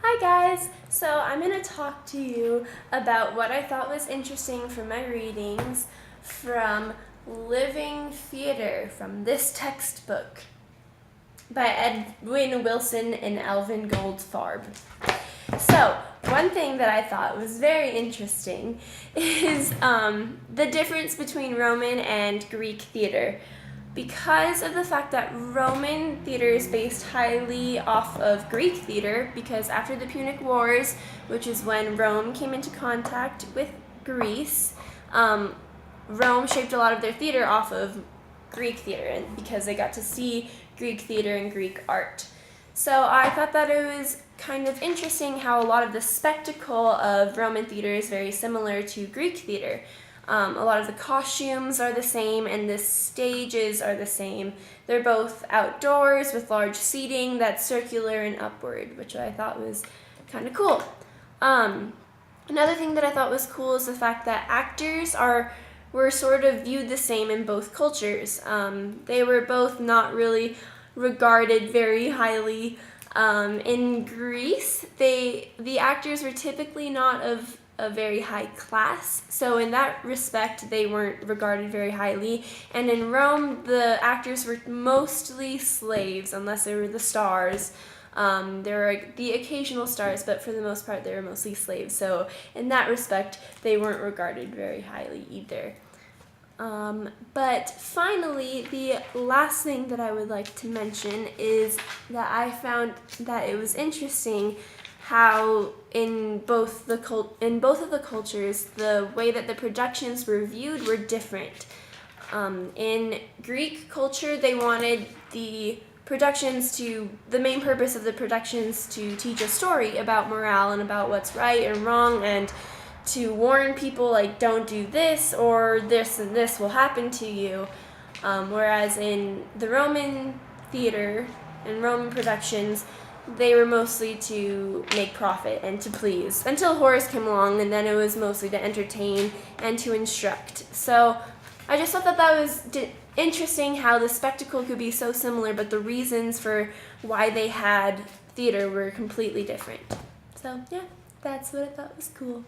Hi guys! So I'm going to talk to you about what I thought was interesting from my readings from Living Theater from this textbook by Edwin Wilson and Alvin Goldfarb. So one thing that I thought was very interesting is the difference between Roman and Greek theater. Because of the fact that Roman theater is based highly off of Greek theater, because after the Punic Wars, which is when Rome came into contact with Greece, Rome shaped a lot of their theater off of Greek theater, and because they got to see Greek theater and Greek art. So I thought that it was kind of interesting how a lot of the spectacle of Roman theater is very similar to Greek theater. A lot of the costumes are the same and the stages are the same. They're both outdoors with large seating that's circular and upward, which I thought was kind of cool. Another thing that I thought was cool is the fact that actors were sort of viewed the same in both cultures. They were both not really regarded very highly. In Greece, the actors were typically not of a very high class, so in that respect they weren't regarded very highly. And in Rome, the actors were mostly slaves, unless they were the stars. There were the occasional stars, but for the most part they were mostly slaves, so in that respect they weren't regarded very highly either. But finally, the last thing that I would like to mention is that I found that it was interesting how in both of the cultures, the way that the productions were viewed were different. In Greek culture, they wanted the main purpose of the productions to teach a story about morale and about what's right and wrong, and to warn people, like, don't do this or this and this will happen to you. Whereas in the Roman theater and Roman productions, they were mostly to make profit and to please, until Horace came along, and then it was mostly to entertain and to instruct. So I just thought that was interesting how the spectacle could be so similar, but the reasons for why they had theater were completely different. So yeah, that's what I thought was cool.